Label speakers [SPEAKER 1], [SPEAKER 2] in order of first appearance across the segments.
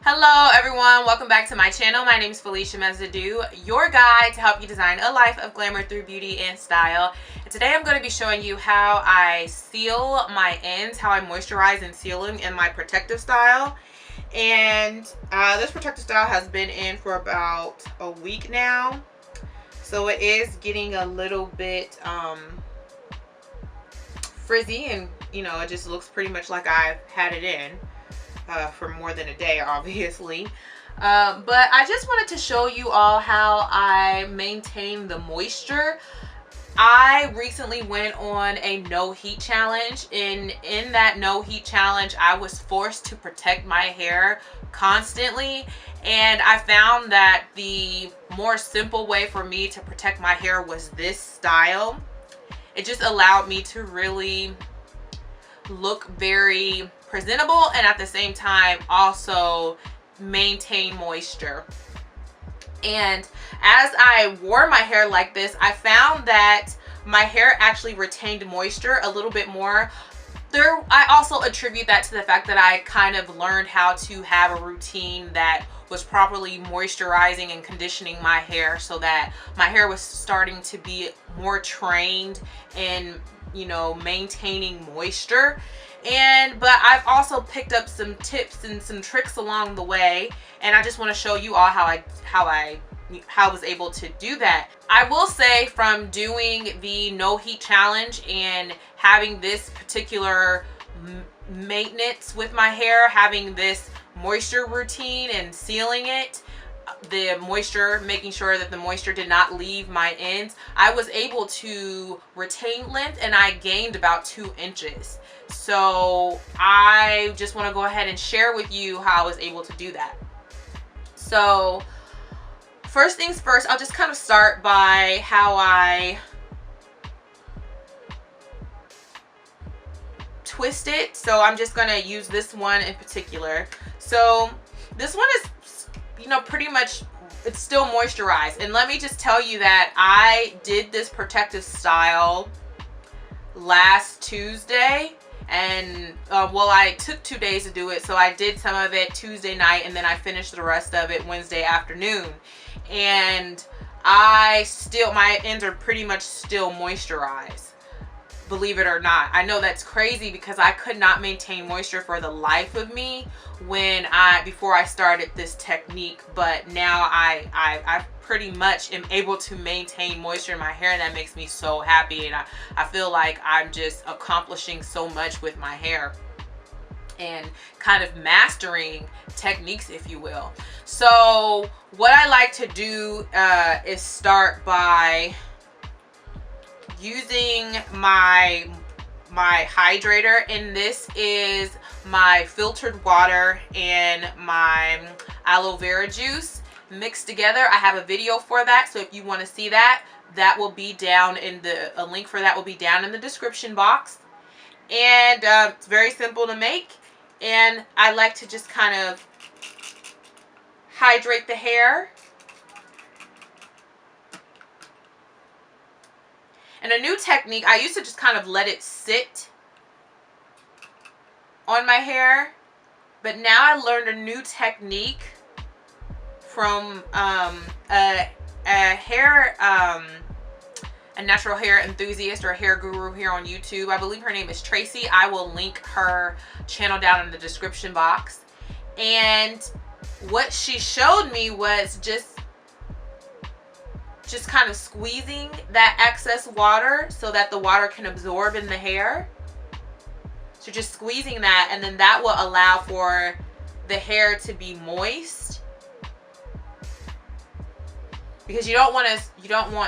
[SPEAKER 1] Hello everyone, welcome back to my channel. My name is Felicia Mesadieu, your guide to help you design a life of glamour through beauty and style. And today I'm going to be showing you how I seal my ends, how I moisturize and seal them in my protective style. And this protective style has been in for about a week now. So it is getting a little bit frizzy, and you know, it just looks pretty much like I've had it in for more than a day, obviously. But I just wanted to show you all how I maintain the moisture. I recently went on a no heat challenge, and in that no heat challenge I was forced to protect my hair constantly, and I found that the more simple way for me to protect my hair was this style. It just allowed me to really look very presentable and at the same time also maintain moisture. And as I wore my hair like this, I found that my hair actually retained moisture a little bit more. I also attribute that to the fact that I kind of learned how to have a routine that was properly moisturizing and conditioning my hair, so that my hair was starting to be more trained in, you know, maintaining moisture. But I've also picked up some tips and some tricks along the way, and I just want to show you all how I was able to do that. I will say, from doing the no heat challenge and having this particular maintenance with my hair, having this moisture routine and sealing it, the moisture, making sure that the moisture did not leave my ends, I was able to retain length, and I gained about 2 inches. So I just want to go ahead and share with you how I was able to do that. So first things first, I'll just kind of start by how I twist it. So I'm just going to use this one in particular. So this one is, you know, pretty much, it's still moisturized. And let me just tell you that I did this protective style last Tuesday, and well, I took 2 days to do it. So I did some of it Tuesday night, and then I finished the rest of it Wednesday afternoon. And my ends are pretty much still moisturized, believe it or not. I know that's crazy, because I could not maintain moisture for the life of me before I started this technique, but now I pretty much am able to maintain moisture in my hair, and that makes me so happy. And I feel like I'm just accomplishing so much with my hair and kind of mastering techniques, if you will. So what I like to do is start by using my hydrator, and this is my filtered water and my aloe vera juice mixed together. I have a video for that, so if you want to see that, that will be down in a link for that will be down in the description box. And it's very simple to make, and I like to just kind of hydrate the hair. And a new technique, I used to just kind of let it sit on my hair, but now I learned a new technique from a natural hair enthusiast or a hair guru here on YouTube. I believe her name is Traycee. I will link her channel down in the description box. And what she showed me was just kind of squeezing that excess water so that the water can absorb in the hair. So just squeezing that, and then that will allow for the hair to be moist, because you don't want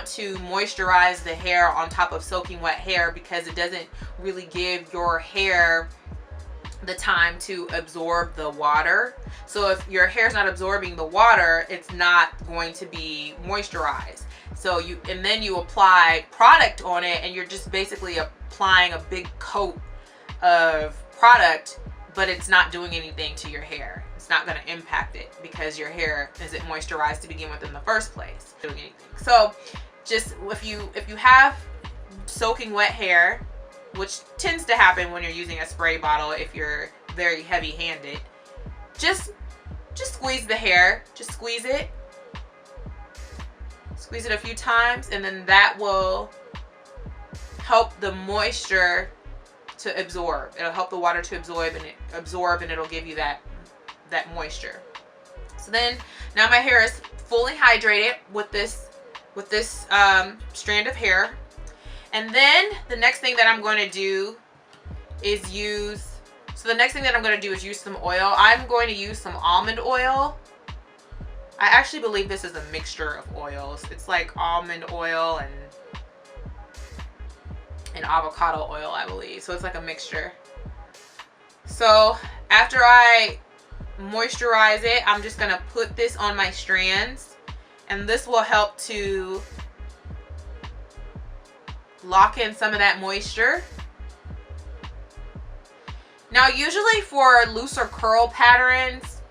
[SPEAKER 1] to moisturize the hair on top of soaking wet hair, because it doesn't really give your hair the time to absorb the water. So if your hair is not absorbing the water, it's not going to be moisturized. So then you apply product on it, and you're just basically applying a big coat of product, but it's not doing anything to your hair. It's not going to impact it, because your hair isn't moisturized to begin with in the first place. Doing anything. So just if you have soaking wet hair, which tends to happen when you're using a spray bottle if you're very heavy-handed, just just squeeze the hair. Just squeeze it. Squeeze it a few times, and then that will help the moisture to absorb. It'll help the water to absorb, and it'll give you that moisture. So then now my hair is fully hydrated with this strand of hair. And then the next thing that I'm going to do is use some oil. I'm going to use some almond oil. I actually believe this is a mixture of oils. It's like almond oil and avocado oil, I believe. So it's like a mixture. So after I moisturize it, I'm just gonna put this on my strands, and this will help to lock in some of that moisture. Now, usually for looser curl patterns,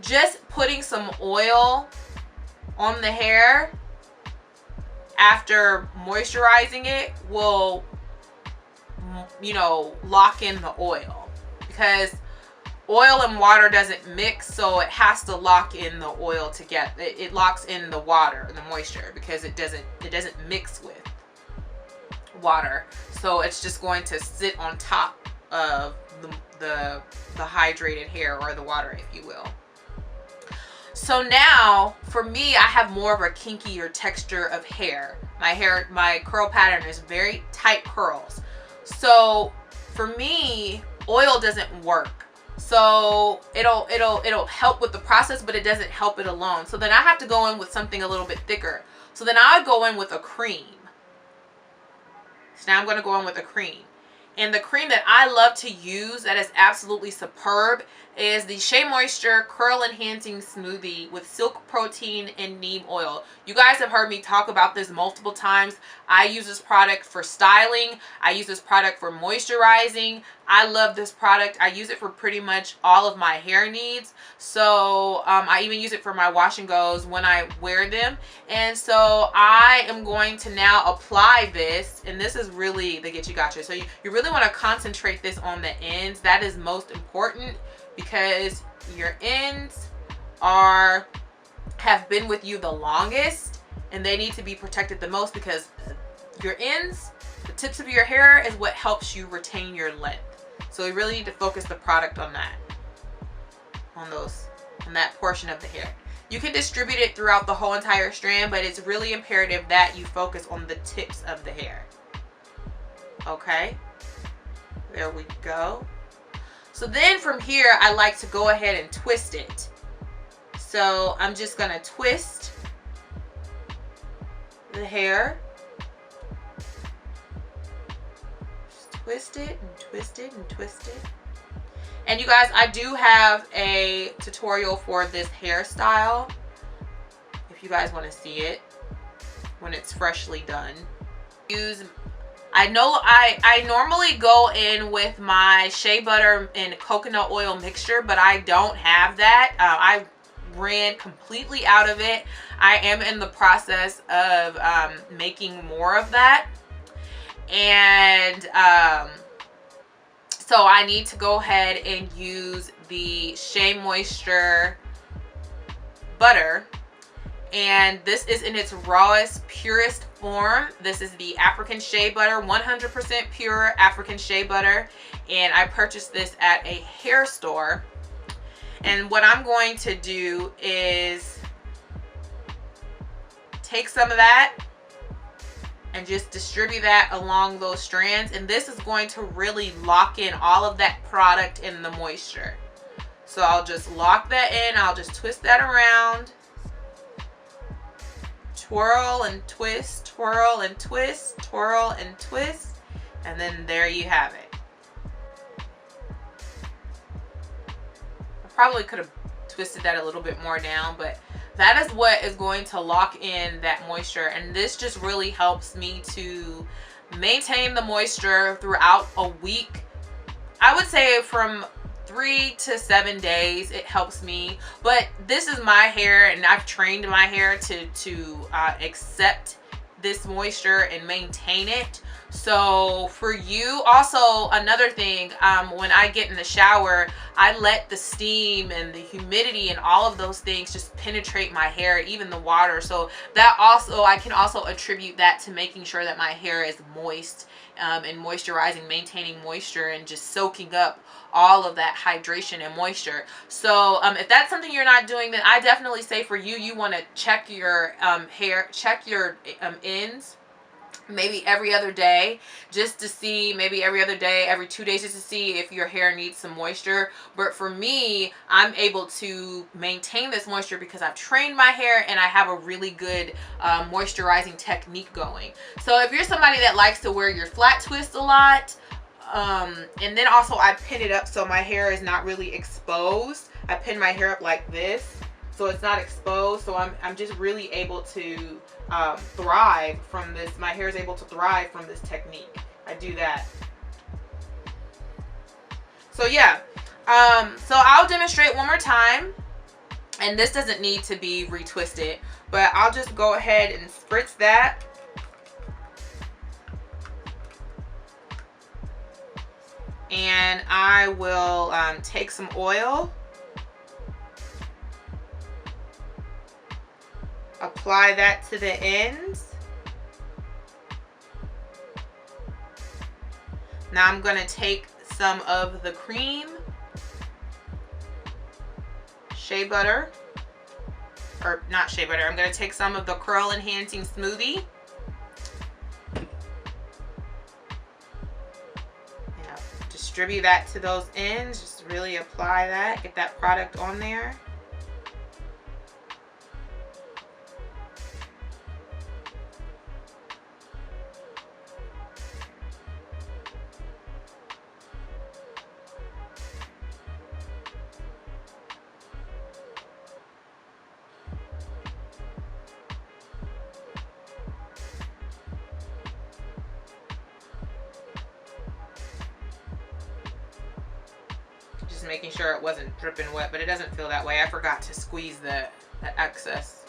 [SPEAKER 1] just putting some oil on the hair after moisturizing it will, you know, lock in the oil, because oil and water doesn't mix, so it has to lock in the oil together. It locks in the water, the moisture, because it doesn't mix with water. So it's just going to sit on top of the hydrated hair, or the water, if you will. So now for me, I have more of a kinkier texture of hair. My curl pattern is very tight curls. So for me, oil doesn't work. So it'll help with the process, but it doesn't help it alone. So then I have to go in with something a little bit thicker. So then I would go in with a cream. So now I'm going to go in with a cream. And the cream that I love to use that is absolutely superb is the Shea Moisture Curl Enhancing Smoothie with Silk Protein and Neem Oil. You guys have heard me talk about this multiple times. I use this product for styling. I use this product for moisturizing. I love this product. I use it for pretty much all of my hair needs. So I even use it for my wash and goes when I wear them. And so I am going to now apply this, and this is really the get you gotcha. So you really want to concentrate this on the ends. That is most important, because your ends have been with you the longest, and they need to be protected the most, because your ends, the tips of your hair, is what helps you retain your length. So we really need to focus the product on that, on that portion of the hair. You can distribute it throughout the whole entire strand, but it's really imperative that you focus on the tips of the hair. Okay, there we go. So then from here, I like to go ahead and twist it. So I'm just gonna twist the hair. Just twist it and twist it and twist it. And you guys, I do have a tutorial for this hairstyle, if you guys want to see it when it's freshly done. I normally go in with my shea butter and coconut oil mixture, but I don't have that. I ran completely out of it. I am in the process of making more of that, and so I need to go ahead and use the Shea Moisture butter. And this is in its rawest, purest form. This is the African shea butter, 100% pure African shea butter. And I purchased this at a hair store. And what I'm going to do is take some of that and just distribute that along those strands. And this is going to really lock in all of that product in the moisture. So I'll just lock that in. I'll just twist that around. Twirl and twist, twirl and twist, twirl and twist, and then there you have it. I probably could have twisted that a little bit more down, but that is what is going to lock in that moisture. And this just really helps me to maintain the moisture throughout a week. I would say from 3 to 7 days it helps me, but this is my hair, and I've trained my hair to accept this moisture and maintain it. So for you, also another thing, when I get in the shower, I let the steam and the humidity and all of those things just penetrate my hair, even the water. So that also, I can also attribute that to making sure that my hair is moist, and moisturizing, maintaining moisture, and just soaking up all of that hydration and moisture. So if that's something you're not doing, then I definitely say for you, you want to check your hair, check your ends maybe every other day, just to see, maybe every other day, every 2 days, just to see if your hair needs some moisture. But for me, I'm able to maintain this moisture because I've trained my hair and I have a really good moisturizing technique going. So if you're somebody that likes to wear your flat twist a lot, and then also I pin it up so my hair is not really exposed. I pin my hair up like this so it's not exposed, so I'm just really able to thrive from this. My hair is able to thrive from this technique. I do that. So yeah, so I'll demonstrate one more time, and this doesn't need to be retwisted, but I'll just go ahead and spritz that. And I will take some oil, apply that to the ends. Now I'm going to take some of the cream, shea butter, or not shea butter, I'm going to take some of the curl enhancing smoothie. Distribute that to those ends. Just really apply that, get that product on there. Just making sure it wasn't dripping wet, but it doesn't feel that way. I forgot to squeeze the excess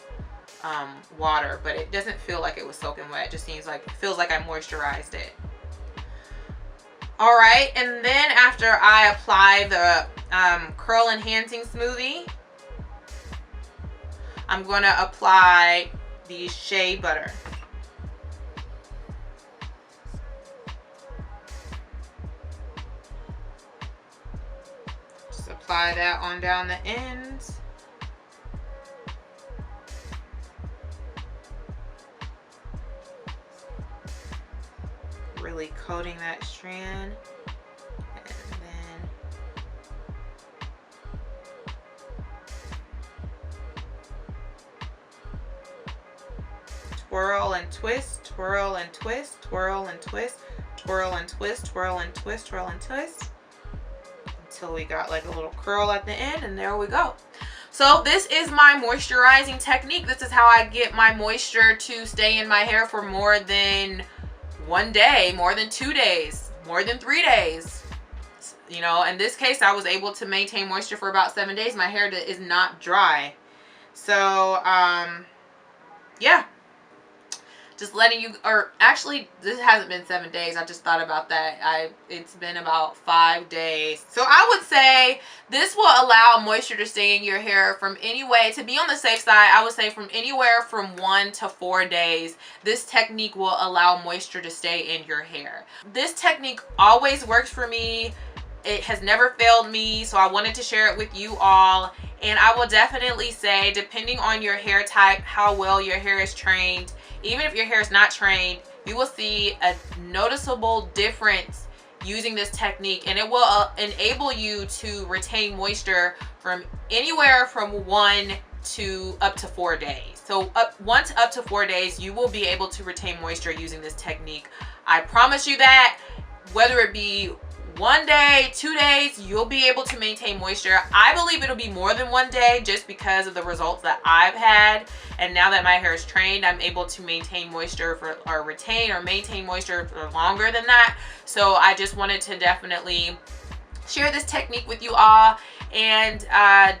[SPEAKER 1] water, but it doesn't feel like it was soaking wet. It just seems like, it feels like I moisturized it. All right, and then after I apply the curl enhancing smoothie, I'm going to apply the shea butter. Apply that on down the ends. Really coating that strand. And then twirl and twist, twirl and twist, twirl and twist, twirl and twist, twirl and twist, twirl and twist. Until we got like a little curl at the end, and there we go. So this is my moisturizing technique. This is how I get my moisture to stay in my hair for more than 1 day, more than 2 days, more than 3 days. You know, in this case, I was able to maintain moisture for about 7 days. My hair is not dry. So, yeah. Just letting you, or actually this hasn't been 7 days. I just thought about that. It's been about 5 days. So I would say this will allow moisture to stay in your hair from anyway, to be on the safe side, I would say from anywhere from 1 to 4 days. This technique will allow moisture to stay in your hair. This technique always works for me. It has never failed me, so I wanted to share it with you all. And I will definitely say, depending on your hair type, how well your hair is trained, even if your hair is not trained, you will see a noticeable difference using this technique, and it will enable you to retain moisture from anywhere from 1 to up to 4 days. So 1 to up to 4 days, you will be able to retain moisture using this technique. I promise you that. Whether it be 1 day, 2 days, you'll be able to maintain moisture. I believe it'll be more than 1 day just because of the results that I've had. And now that my hair is trained, I'm able to maintain moisture for, or retain or maintain moisture for longer than that. So I just wanted to definitely share this technique with you all and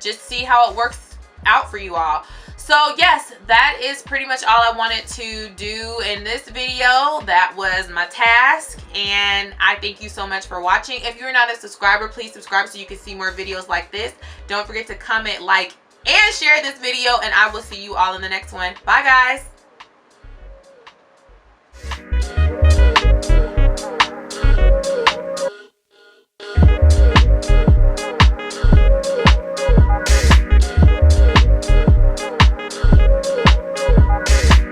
[SPEAKER 1] just see how it works out for you all. So yes, that is pretty much all I wanted to do in this video. That was my task, and I thank you so much for watching. If you're not a subscriber, please subscribe so you can see more videos like this. Don't forget to comment, like, and share this video, and I will see you all in the next one. Bye guys.